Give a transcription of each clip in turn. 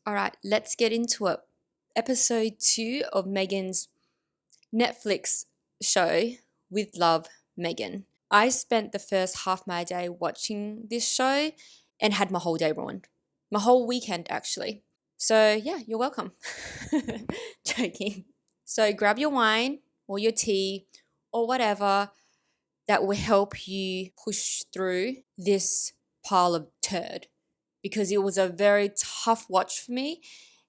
All right, let's get into it. Episode 2 of Megan's Netflix show, With Love, Megan. I spent the first half my day watching this show and had my whole day ruined. My whole weekend, actually. So, yeah, you're welcome. Joking. So, grab your wine or your tea or whatever that will help you push through this pile of turd because it was a very tough watch for me,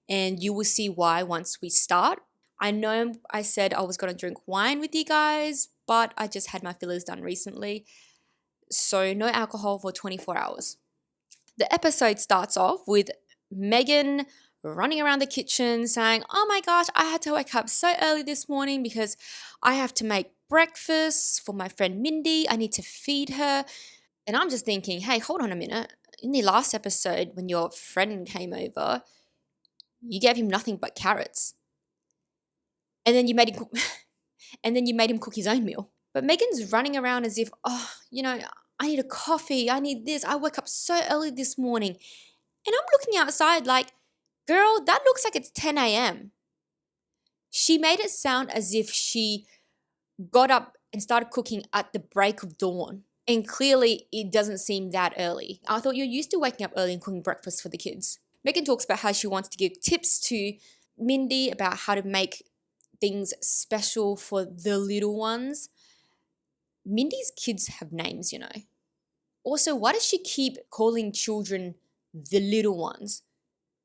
and you will see why once we start. I know I said I was going to drink wine with you guys, but I just had my fillers done recently, so no alcohol for 24 hours. The episode starts off with Megan running around the kitchen saying, "Oh my gosh, I had to wake up so early this morning because I have to make breakfast for my friend Mindy. I need to feed her." And I'm just thinking, hey, hold on a minute. In the last episode, when your friend came over, you gave him nothing but carrots. And then you made him cook, and then you made him cook his own meal. But Megan's running around as if, oh, I need a coffee. I need this. I woke up so early this morning. And I'm looking outside like, girl, that looks like it's 10 a.m. She made it sound as if she got up and started cooking at the break of dawn. And clearly, it doesn't seem that early. I thought you're used to waking up early and cooking breakfast for the kids. Megan talks about how she wants to give tips to Mindy about how to make things special for the little ones. Mindy's kids have names, Also, why does she keep calling children the little ones?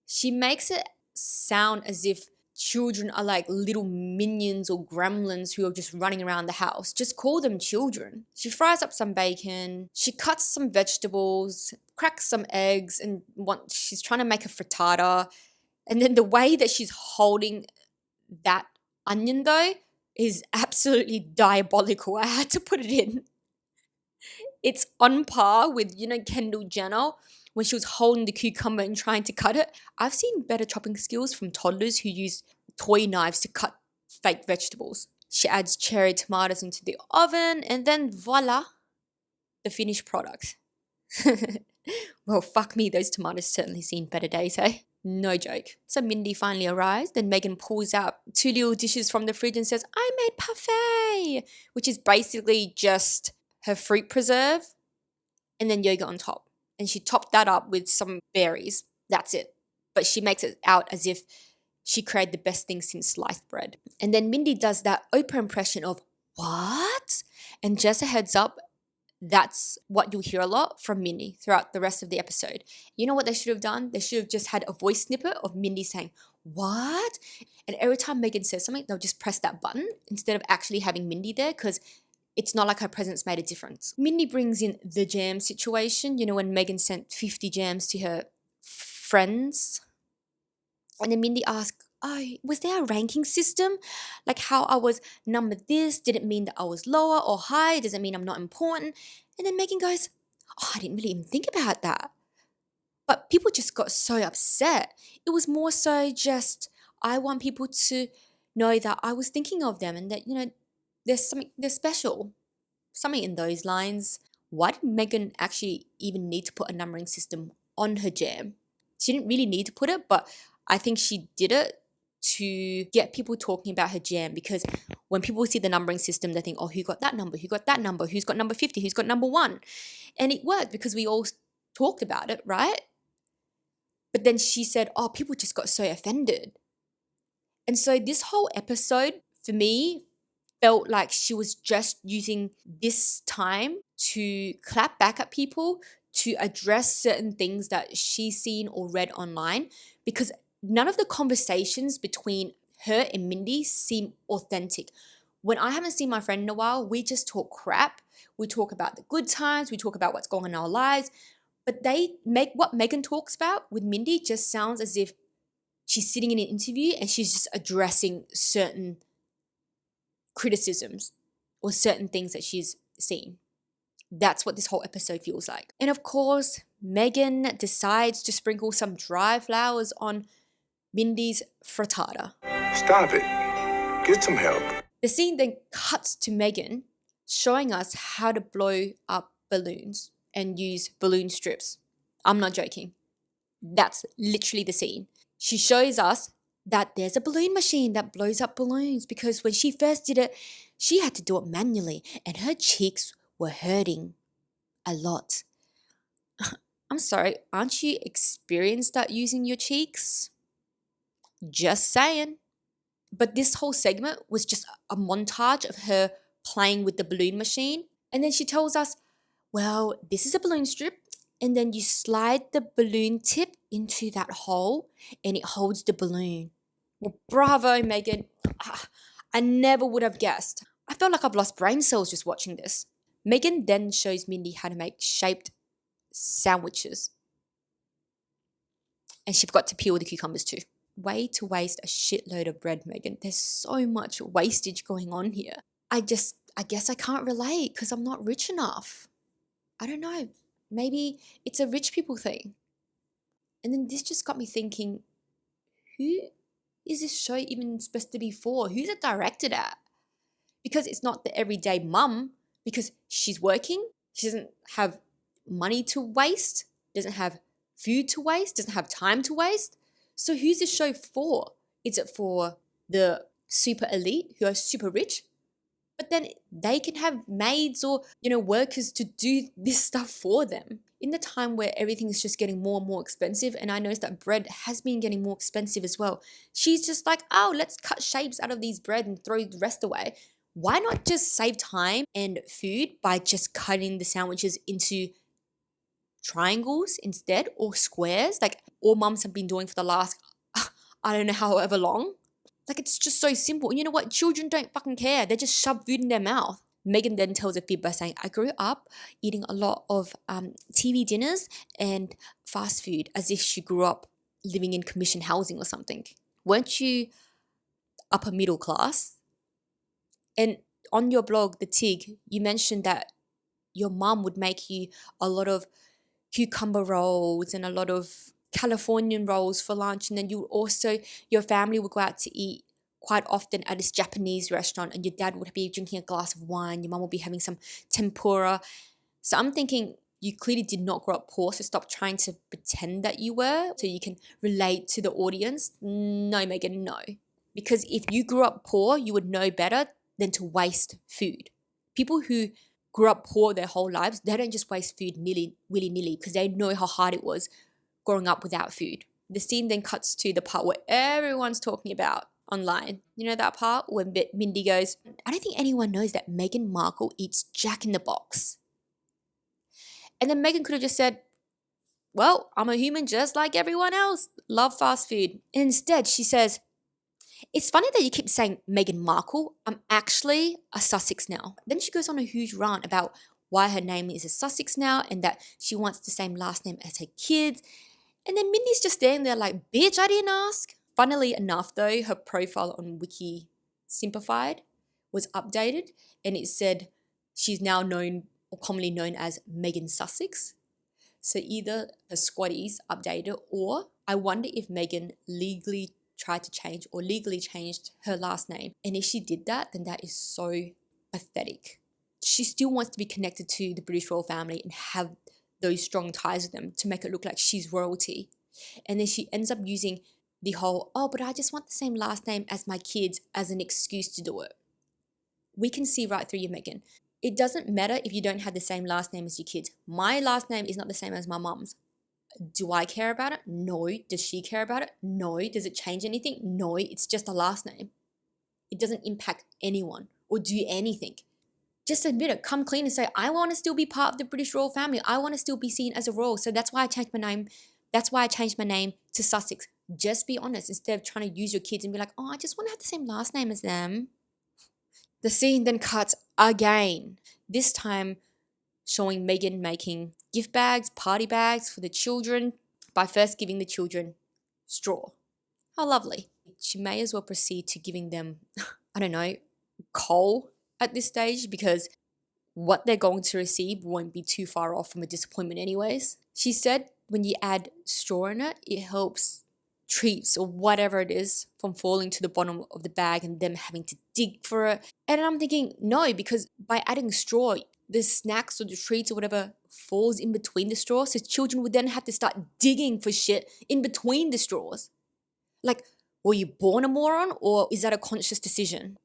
She makes it sound as if children are like little minions or gremlins who are just running around the house. Just call them children. She fries up some bacon, she cuts some vegetables, cracks some eggs, and she's trying to make a frittata. And then the way that she's holding that onion though is absolutely diabolical. I had to put it in. It's on par with, Kendall Jenner when she was holding the cucumber and trying to cut it. I've seen better chopping skills from toddlers who use toy knives to cut fake vegetables. She adds cherry tomatoes into the oven and then voila, the finished product. Well, fuck me, those tomatoes certainly seen better days, eh? No joke. So Mindy finally arrives, then Megan pulls out 2 little dishes from the fridge and says, "I made parfait," which is basically just her fruit preserve and then yogurt on top. And she topped that up with some berries. That's it. But she makes it out as if she created the best thing since sliced bread. And then Mindy does that Oprah impression of, "What?" And just a heads up, that's what you'll hear a lot from Mindy throughout the rest of the episode. You know what they should have done? They should have just had a voice snippet of Mindy saying, "What?" And every time Megan says something, they'll just press that button instead of actually having Mindy there, because it's not like her presence made a difference. Mindy brings in the jam situation, when Megan sent 50 jams to her friends. And then Mindy asked, "Oh, was there a ranking system? Like how I was number this? Did it mean that I was lower or high? Does it mean I'm not important?" And then Megan goes, "Oh, I didn't really even think about that." But people just got so upset. It was more so just, I want people to know that I was thinking of them and that, they're special. Something in those lines. Why did Megan actually even need to put a numbering system on her jam? She didn't really need to put it, but I think she did it to get people talking about her jam, because when people see the numbering system, they think, "Oh, who got that number? Who got that number? Who's got number 50? Who's got number 1? And it worked because we all talked about it, right? But then she said, "Oh, people just got so offended." And so this whole episode, for me, felt like she was just using this time to clap back at people, to address certain things that she's seen or read online, because none of the conversations between her and Mindy seem authentic. When I haven't seen my friend in a while, we just talk crap. We talk about the good times, we talk about what's going on in our lives, but they make what Megan talks about with Mindy just sounds as if she's sitting in an interview and she's just addressing certain criticisms or certain things that she's seen. That's what this whole episode feels like. And of course, Megan decides to sprinkle some dry flowers on Mindy's frittata. Stop it. Get some help. The scene then cuts to Megan showing us how to blow up balloons and use balloon strips. I'm not joking. That's literally the scene. She shows us that there's a balloon machine that blows up balloons because when she first did it, she had to do it manually and her cheeks were hurting a lot. I'm sorry, aren't you experienced at using your cheeks? Just saying. But this whole segment was just a montage of her playing with the balloon machine. And then she tells us, well, this is a balloon strip. And then you slide the balloon tip into that hole and it holds the balloon. Well, bravo, Meghan. I never would have guessed. I felt like I've lost brain cells just watching this. Meghan then shows Mindy how to make shaped sandwiches. And she forgot to peel the cucumbers too. Way to waste a shitload of bread, Meghan. There's so much wastage going on here. I guess I can't relate because I'm not rich enough. I don't know. Maybe it's a rich people thing. And then this just got me thinking, who is this show even supposed to be for? Who's it directed at? Because it's not the everyday mum, because she's working, she doesn't have money to waste, doesn't have food to waste, doesn't have time to waste. So who's this show for? Is it for the super elite who are super rich? But then they can have maids or, workers to do this stuff for them. In the time where everything is just getting more and more expensive, and I noticed that bread has been getting more expensive as well, she's just like, oh, let's cut shapes out of these bread and throw the rest away. Why not just save time and food by just cutting the sandwiches into triangles instead or squares like all mums have been doing for the last, I don't know, however long? Like, it's just so simple. And you know what? Children don't fucking care. They just shove food in their mouth. Meghan then tells a fib by saying, I grew up eating a lot of TV dinners and fast food, as if she grew up living in commission housing or something. Weren't you upper middle class? And on your blog, The Tig, you mentioned that your mum would make you a lot of cucumber rolls and a lot of Californian rolls for lunch. And then your family would go out to eat quite often at this Japanese restaurant, and your dad would be drinking a glass of wine, your mum would be having some tempura. So I'm thinking you clearly did not grow up poor, so stop trying to pretend that you were so you can relate to the audience. No, Meghan, no. Because if you grew up poor, you would know better than to waste food. People who grew up poor their whole lives, they don't just waste food willy-nilly because they know how hard it was growing up without food. The scene then cuts to the part where everyone's talking about online. You know that part where Mindy goes, I don't think anyone knows that Meghan Markle eats Jack in the Box. And then Meghan could have just said, well, I'm a human just like everyone else. Love fast food. Instead, she says, it's funny that you keep saying Meghan Markle. I'm actually a Sussex now. Then she goes on a huge rant about why her name is a Sussex now and that she wants the same last name as her kids. And then Mindy's just standing there like, bitch, I didn't ask. Funnily enough, though, her profile on Wiki Simplified was updated and it said she's now known or commonly known as Meghan Sussex. So either her squatties updated, or I wonder if Meghan legally tried to change or legally changed her last name. And if she did that, then that is so pathetic. She still wants to be connected to the British royal family and have those strong ties with them to make it look like she's royalty. And then she ends up using the whole, oh, but I just want the same last name as my kids as an excuse to do it. We can see right through you, Meghan. It doesn't matter if you don't have the same last name as your kids. My last name is not the same as my mum's. Do I care about it? No. Does she care about it? No. Does it change anything? No. It's just a last name. It doesn't impact anyone or do anything. Just admit it. Come clean and say, I want to still be part of the British royal family. I want to still be seen as a royal. So that's why I changed my name. That's why I changed my name to Sussex. Just be honest instead of trying to use your kids and be like, oh, I just want to have the same last name as them. The scene then cuts again. This time showing Meghan making gift bags, party bags for the children by first giving the children straw. How lovely. She may as well proceed to giving them, I don't know, coal at this stage because what they're going to receive won't be too far off from a disappointment anyways. She said when you add straw in it, it helps treats or whatever it is from falling to the bottom of the bag and them having to dig for it. And I'm thinking, no, because by adding straw, the snacks or the treats or whatever falls in between the straws. So children would then have to start digging for shit in between the straws. Like, were you born a moron, or is that a conscious decision?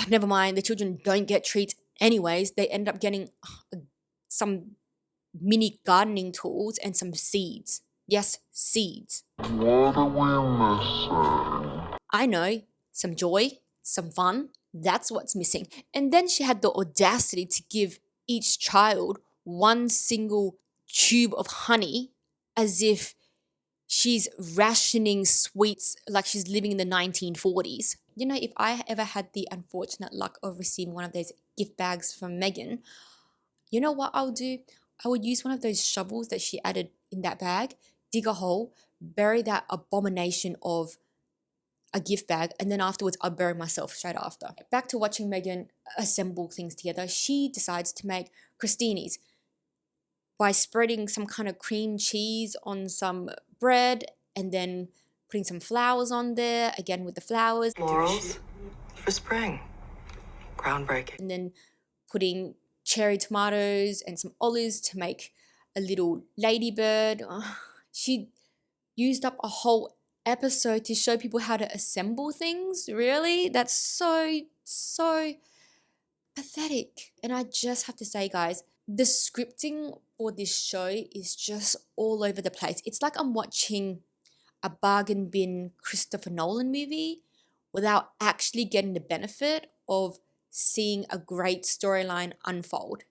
Never mind. The children don't get treats anyways. They end up getting some mini gardening tools and some seeds. Yes, seeds. What are we missing? I know, some joy, some fun. That's what's missing. And then she had the audacity to give each child one single tube of honey as if she's rationing sweets like she's living in the 1940s. You know, if I ever had the unfortunate luck of receiving one of those gift bags from Meghan, you know what I'll do? I would use one of those shovels that she added in that bag, dig a hole, bury that abomination of a gift bag, and then afterwards I'll bury myself straight after. Back to watching Meghan assemble things together. She decides to make crostinis by spreading some kind of cream cheese on some bread and then putting some flowers on there, again with the flowers. Florals for spring. Groundbreaking. And then putting cherry tomatoes and some olives to make a little ladybird. She used up a whole episode to show people how to assemble things. Really? That's so pathetic. And I just have to say, guys, the scripting for this show is just all over the place. It's like I'm watching a bargain bin Christopher Nolan movie without actually getting the benefit of seeing a great storyline unfold.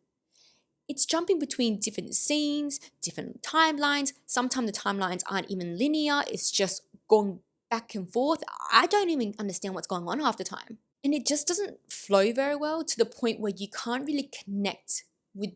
It's jumping between different scenes, different timelines. Sometimes the timelines aren't even linear. It's just going back and forth. I don't even understand what's going on half the time. And it just doesn't flow very well to the point where you can't really connect with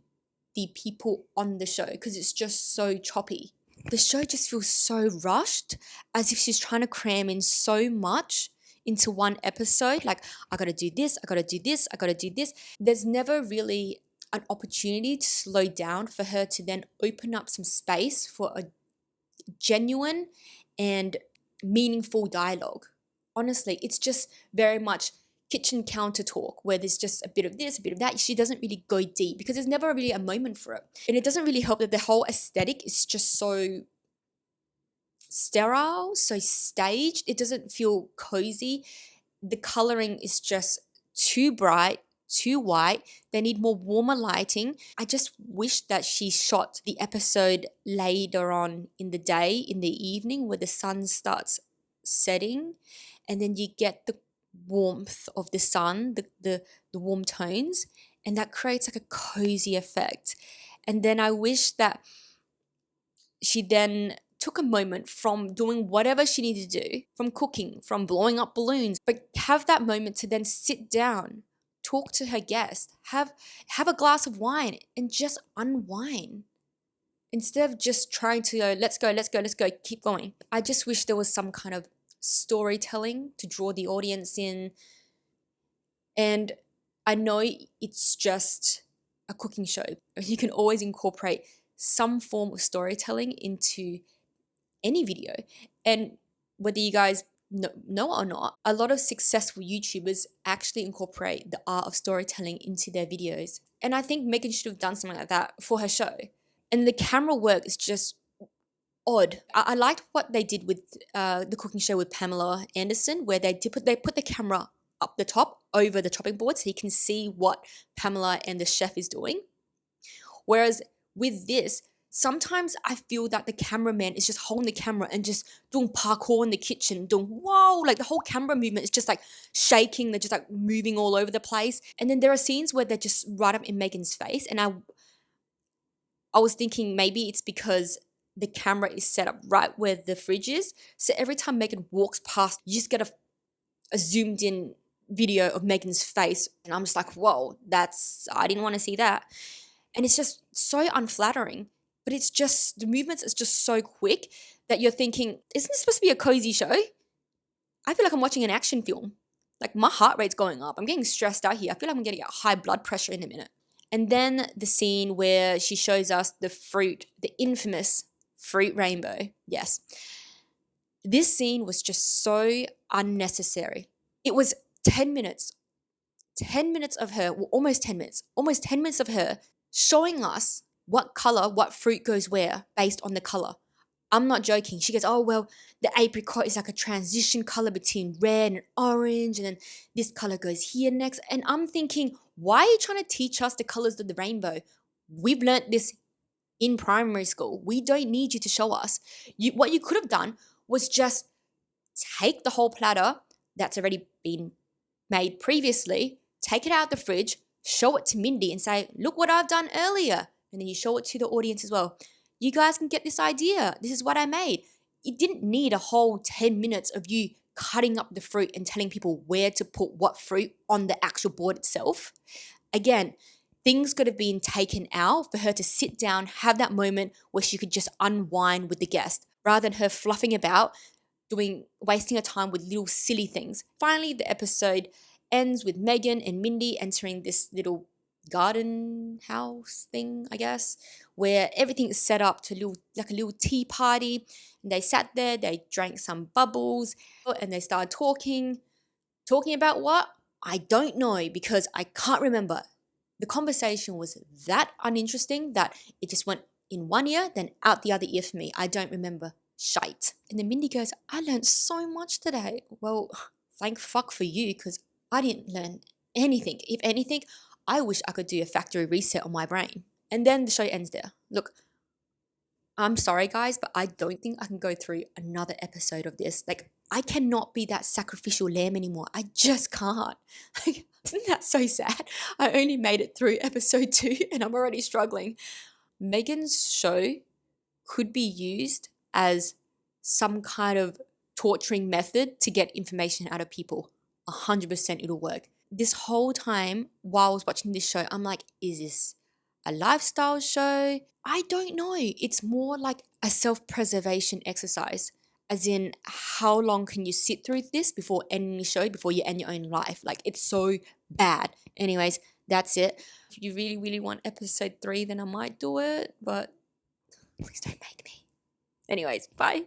the people on the show because it's just so choppy. The show just feels so rushed, as if she's trying to cram in so much into one episode. Like, I gotta do this, I gotta do this, I gotta do this. There's never really an opportunity to slow down for her to then open up some space for a genuine and meaningful dialogue. Honestly, it's just very much kitchen counter talk where there's just a bit of this, a bit of that. She doesn't really go deep because there's never really a moment for it. And it doesn't really help that the whole aesthetic is just so sterile, so staged. It doesn't feel cozy. The coloring is just too bright, too white. They need more warmer lighting. I just wish that she shot the episode later on in the day, in the evening, where the sun starts setting, and then you get the warmth of the sun, the warm tones, and that creates like a cozy effect. And then I wish that she then took a moment from doing whatever she needed to do, from cooking, from blowing up balloons, but have that moment to then sit down, talk to her guest, have a glass of wine and just unwind. Instead of just trying to go, let's go, keep going. I just wish there was some kind of storytelling to draw the audience in. And I know it's just a cooking show. You can always incorporate some form of storytelling into any video. And whether you guys know or not, a lot of successful YouTubers actually incorporate the art of storytelling into their videos. And I think Meghan should have done something like that for her show. And the camera work is just odd. I liked what they did with the cooking show with Pamela Anderson, where they put the camera up the top over the chopping board so you can see what Pamela and the chef is doing. Whereas with this, sometimes I feel that the cameraman is just holding the camera and just doing parkour in the kitchen, doing whoa, like the whole camera movement is just like shaking, they're just like moving all over the place. And then there are scenes where they're just right up in Meghan's face, and I was thinking maybe it's because the camera is set up right where the fridge is. So every time Meghan walks past, you just get a zoomed in video of Meghan's face. And I'm just like, whoa, I didn't want to see that. And it's just so unflattering. But it's just, the movements is just so quick that you're thinking, isn't this supposed to be a cozy show? I feel like I'm watching an action film. Like my heart rate's going up. I'm getting stressed out here. I feel like I'm getting a high blood pressure in a minute. And then the scene where she shows us the fruit, the infamous fruit rainbow. Yes. This scene was just so unnecessary. It was 10 minutes of her, well, almost 10 minutes of her showing us what color, what fruit goes where based on the color. I'm not joking. She goes, oh, well, the apricot is like a transition color between red and orange. And then this color goes here next. And I'm thinking, why are you trying to teach us the colors of the rainbow? We've learnt this in primary school. We don't need you to show us. What you could have done was just take the whole platter that's already been made previously, take it out of the fridge, show it to Mindy and say, look what I've done earlier. And then you show it to the audience as well. You guys can get this idea. This is what I made. It didn't need a whole 10 minutes of you cutting up the fruit and telling people where to put what fruit on the actual board itself. Again, things could have been taken out for her to sit down, have that moment where she could just unwind with the guest rather than her fluffing about, wasting her time with little silly things. Finally, the episode ends with Meghan and Mindy entering this little garden house thing, I guess, where everything is set up to like a little tea party. And they sat there, they drank some bubbles, and they started talking. Talking about what? I don't know, because I can't remember. The conversation was that uninteresting that it just went in one ear, then out the other ear for me. I don't remember shite. And then Mindy goes, I learned so much today. Well, thank fuck for you, because I didn't learn anything. If anything, I wish I could do a factory reset on my brain. And then the show ends there. Look, I'm sorry guys, but I don't think I can go through another episode of this. Like, I cannot be that sacrificial lamb anymore. I just can't. Like, isn't that so sad? I only made it through episode 2 and I'm already struggling. Meghan's show could be used as some kind of torturing method to get information out of people. 100% it'll work. This whole time while I was watching this show, I'm like, is this a lifestyle show? I don't know. It's more like a self-preservation exercise, as in how long can you sit through this before ending the show, before you end your own life? Like, it's so bad. Anyways, that's it. If you really, really want episode 3, then I might do it, but please don't make me. Anyways, bye.